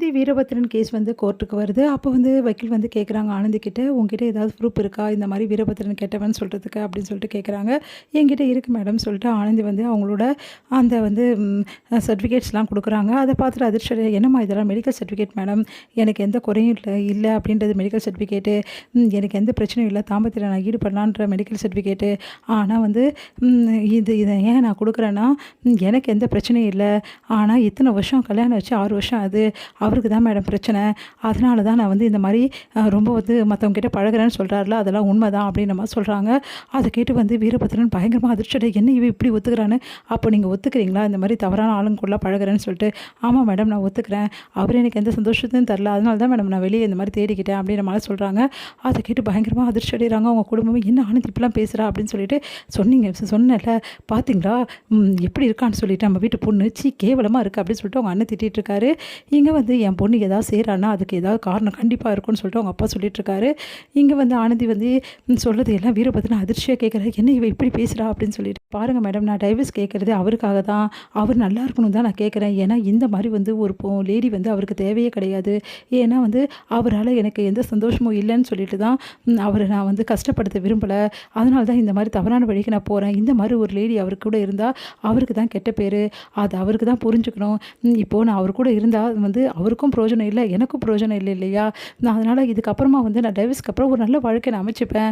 Anandhi Veerabhadran case வந்து கோர்ட்டுக்கு வருது. அப்போ வந்து வக்கீல் வந்து கேட்குறாங்க ஆனந்தி கிட்ட, "உன்கிட்ட ஏதாவது ப்ரூஃப் இருக்கா? இந்த மாரி வீரபத்ரன் கெட்டவன்னு சொல்றதுக்கு" அப்படின்னு சொல்லிட்டு கேட்குறாங்க. "என்கிட்ட இருக்கு மேடம்" சொல்லிட்டு ஆனந்தி வந்து அவங்களோட அந்த வந்து சர்டிஃபிகேட்ஸ்லாம் குடுக்குறாங்க. அத பார்த்துட்டு அதிர்ச்சி "என்னம்மா இதெல்லாம் மெடிக்கல் சர்டிஃபிகேட் மேடம். எனக்கு எந்த குறையும் இல்ல அப்படின்றது மெடிக்கல் சர்டிஃபிகேட்டு. எனக்கு எந்த பிரச்சனையும் இல்ல. தாம்பத்தியத்தில நான் ஈடுபடலான்ற மெடிக்கல் சர்டிஃபிகேட்டு. ஆனா வந்து இத ஏன் நான் குடுக்குறேன்னா, எனக்கு எந்த பிரச்சனையும் இல்ல. ஆனா இத்தனை வருஷம் கல்யாணம் ஆச்சு 6 வருஷம் ஆகுது. அவருக்கு தான் மேடம் பிரச்சனை. அதனால தான் நான் வந்து இந்த மாரி ரொம்ப வந்து மத்தவங்க கிட்ட பழகுறேன்னு சொல்றாருல, அதெல்லாம் உண்மைதான் அப்படின்ற மாரி சொல்றாங்க. அத கேட்டு வந்து வீரபத்ரன் பயங்கரமா அதிர்ச்சியடை என்ன இவ இப்படி ஒத்துக்கிறான்னு, அப்போ நீங்க ஒத்துக்கிறீங்களா? இந்த மாரி தவறான ஆளுங்க கூடலாம் பழகுறேன்னு சொல்லிட்டு, ஆமா மேடம் நான் ஒத்துக்கிறேன். அவரு எனக்கு எந்த சந்தோஷத்தையும் தரல. அதனால தான் மேடம் நான் வெளிய இந்த மாரி தேடிக்கிட்டேன் அப்படின்ற மாரி சொல்றாங்க. அத கேட்டு பயங்கரமா அதிர்ச்சி அடைறாங்க. அவங்க குடும்பமே என்ன ஆனந்தி இப்படிலாம் பேசுறா அப்படின்னு சொல்லிட்டு சொன்னேன்ல பார்த்தீங்களா? எப்படி இருக்கான்னு சொல்லிட்டு நம்ம வீட்டு பொண்ணு கேவலமா இருக்கு அப்படின்னு சொல்லிட்டு அவங்க அண்ணன் திட்டிட்டு இருக்காரு. இங்க வந்து என் பொண்ணு ஏதாவது செய்றான்னா, அதுக்கு ஏதாவது காரணம் கண்டிப்பா இருக்கும்னு சொல்லிட்டு அவங்க அப்பா சொல்லிட்டு இருக்காரு. இங்க வந்து ஆனந்தி வந்து சொல்றது எல்லாம் வீரபத்ரன் அதிர்ச்சியா கேட்குறாரு. என்ன இவ இப்படி பேசுறா அப்படின்னு சொல்லிட்டு. பாருங்க மேடம் நான் டைவர்ஸ் கேட்கறதே அவருக்காக தான். அவர் நல்லா இருக்கணும்னு தான் நான் கேட்குறேன். ஏன்னா இந்த மாரி வந்து ஒரு லேடி வந்து அவருக்கு தேவையே கிடையாது. ஏன்னா வந்து அவரால எனக்கு எந்த சந்தோஷமும் இல்லன்னு சொல்லிட்டு தான் அவர நான் வந்து கஷ்டப்படுத்த விரும்பல. அதனால தான் இந்த மாரி தவறான வழிக்கு நான் போறேன். இந்த மாரி ஒரு லேடி அவர் கூட இருந்தா அவருக்கு தான் கெட்ட பேரு. அது அவருக்கு தான் புரிஞ்சுக்கணும். இப்போ நான் அவர் கூட இருந்தா வந்து அவருக்கும் பிரயோஜனம் இல்ல, எனக்கும் பிரயோஜனம் இல்ல இல்லையா? நான் அதனால இதுக்கப்புறமா வந்து நான் டைவர்ஸ்க்கு அப்புறம் ஒரு நல்ல வாழ்க்கைய நான் அமைச்சுப்பேன்.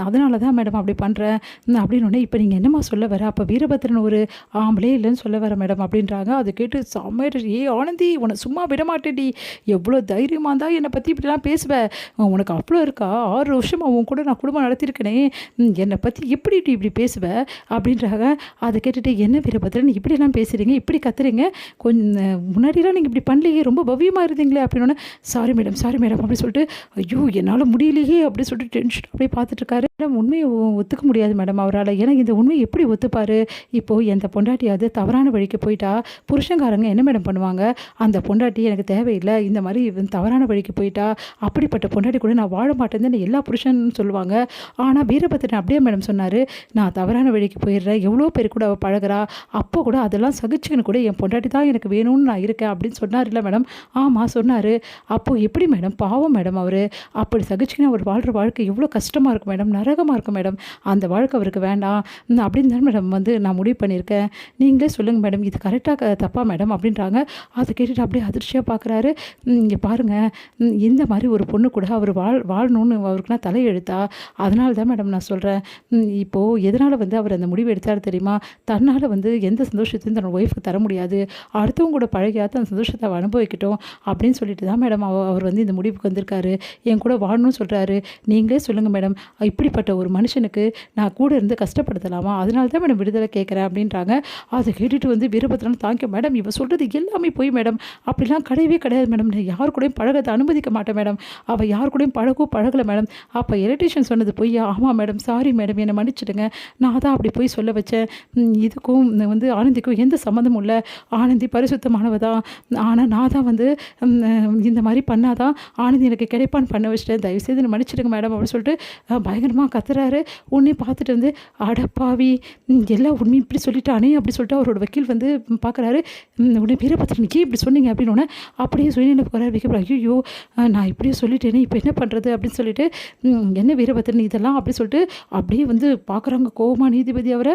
அதனால தான் மேடம் அப்படி பண்றேன். அப்படின்னோனே, "இப்ப நீங்க என்னம்மா சொல்ல வர? அப்ப வீரபத்ரன் ஒரு ஆம்பளே இல்லன்னு சொல்ல வர மேடம்" அப்படின்றாங்க. அத கேட்டு செம்மையா "ஏய் ஆனந்தி உன்ன சும்மா விட மாட்டேன்டி. எவ்வளோ தைரியமா இருந்தா என்னை பத்தி இப்படிலாம் பேசுவ? உனக்கு அவ்வளோ இருக்கா? 6 வருஷமா உன் கூட நான் குடும்பம் நடத்தியிருக்கேனே. என்னை பத்தி எப்படிடி இப்படி பேசுவ?" அப்படின்றாங்க. அத கேட்டுட்டு, "என்ன வீரபத்ரன் இப்படிலாம் பேசுறீங்க? இப்படி கத்துறீங்க? முன்னாடிலாம் நீங்க இப்படி பண்ணலையே. ரொம்ப பவ்யமா இருந்தீங்களே" அப்படின்னோனே, சாரி மேடம்" அப்படின்னு சொல்லிட்டு, "ஐயோ! என்னால முடியலையே" அப்படின்னு சொல்லிட்டு டென்ஷன் அப்படியே பார்த்துட்டு இருக்காரு. மேடம் உண்மைய ஒத்துக்க முடியாது மேடம் அவரால. ஏன்னா இந்த உண்மைய எப்படி ஒத்துப்பாரு? இப்போ எந்த பொண்டாட்டியாவது தவறான வழிக்கு போயிட்டா, புருஷன்காரங்க என்ன மேடம் பண்ணுவாங்க? அந்த பொண்டாட்டி எனக்கு தேவையில்ல. இந்த மாரி தவறான வழிக்கு போயிட்டா, அப்படிப்பட்ட பொண்டாட்டி கூட நான் வாழ மாட்டேன்னு எல்லா புருஷனும் சொல்லுவாங்க. ஆனா வீரபத்ரன் அப்படியே மேடம் சொன்னாரு. "நான் தவறான வழிக்கு போயிடுறேன். எவ்வளோ பேர் கூட அவ பழகுறா. அப்போ கூட அதெல்லாம் சகிச்சுக்கின்னு கூட என் பொண்டாட்டி தான் எனக்கு வேணும்னு நான் இருக்கேன்" அப்படின்னு சொன்னார்ல மேடம். ஆமா சொன்னாரு. அப்போ எப்படி மேடம்? பாவம் மேடம் அவரு. அப்படி சகிச்சுக்கின்னு அவர் வாழ்ற வாழ்க்கை எவ்வளோ கஷ்டமா இருக்கும் மேடம். நரகமா இருக்கும் மேடம். அந்த வாழ்க்கை அவருக்கு வேண்டாம். அப்படின்னு தான் மேடம் வந்து நான் முடிவு பண்ணியிருக்கேன். நீங்களே சொல்லுங்க மேடம். இது கரெக்டா தப்பா மேடம் அப்படின்றாங்க. அதை கேட்டுட்டு அப்படியே அதிர்ச்சியா பார்க்குறாரு. இங்க பாருங்க. இந்த மாரி ஒரு பொண்ணு கூட அவர் வாழணும்னு அவருக்குலாம் தலையெழுத்தா? அதனால தான் மேடம் நான் சொல்றேன். இப்போ எதனால வந்து அவர் அந்த முடிவு எடுத்தாரு தெரியுமா? தன்னால வந்து எந்த சந்தோஷத்தையும் தன்னோட ஒய்ஃப்க்கு தர முடியாது. அடுத்தவங்க கூட பழகியாவது அந்த சந்தோஷத்தை அவ அனுபவிக்கட்டும் அப்படின்னு சொல்லிட்டு தான் மேடம் அவர் வந்து இந்த முடிவுக்கு வந்திருக்காரு. என் கூட வாழணும்னு சொல்றாரு. நீங்களே சொல்லுங்க மேடம். இப்படிப்பட்ட ஒரு மனுஷனுக்கு நான் கூட இருந்து கஷ்டப்படுத்தலாமா? அதனால தான் மேடம் விடுதலை கேட்குறேன் அப்படின்றாங்க. அதை கேட்டுட்டு வந்து வீரபத்ரன் தாங்க மேடம் இவ சொல்றது எல்லாமே போய் மேடம். அப்படிலாம் கிடையவே கிடையாது மேடம். நான் யார் கூடயும் பழகத்தை அனுமதிக்க மாட்டேன் மேடம். அவ யார் கூடயும் பழகல மேடம். அப்போ எலக்ட்ரிஷியன் சொன்னது பொய்யா? ஆமா மேடம். Sorry madam. என்னை மன்னிச்சிடுங்க. நான் தான் அப்படி போய் சொல்ல வச்சேன். இதுக்கும் வந்து ஆனந்திக்கும் எந்த சம்மந்தமும் இல்லை. ஆனந்தி பரிசுத்தமானவ தான். ஆனால் நான் தான் வந்து இந்த மாதிரி பண்ணாதான் ஆனந்தி எனக்கு கிடைப்பான்னு பண்ண வச்சிட்டேன். தயவுசெய்து என்னை மன்னிச்சிடுங்க மேடம் அப்படின்னு சொல்லிட்டு பயங்கரமாக கத்துறாரு. உடனே பார்த்துட்டு வந்து அடப்பாவி எல்லா உண்மையும் இப்படி சொல்லிட்டானே அப்படி சொல்லிட்டு அவரோட வக்கீல் வந்து பார்க்குறாரு. உடனே வீரபத்ரன் ஏன் இப்படி சொன்னீங்க அப்படின்னோடனே அப்படியே சொல்லி என்ன போகிறார் வைக்க ஐயோ நான் இப்படியே சொல்லிட்டேனே இப்போ என்ன பண்ணுறது அப்படின்னு சொல்லிட்டு என்ன வீரபத்ரன் இதெல்லாம் அப்படி சொல்லிட்டு அப்படியே வந்து பார்க்குறாங்க கோவமா நீதிபதி அவரை.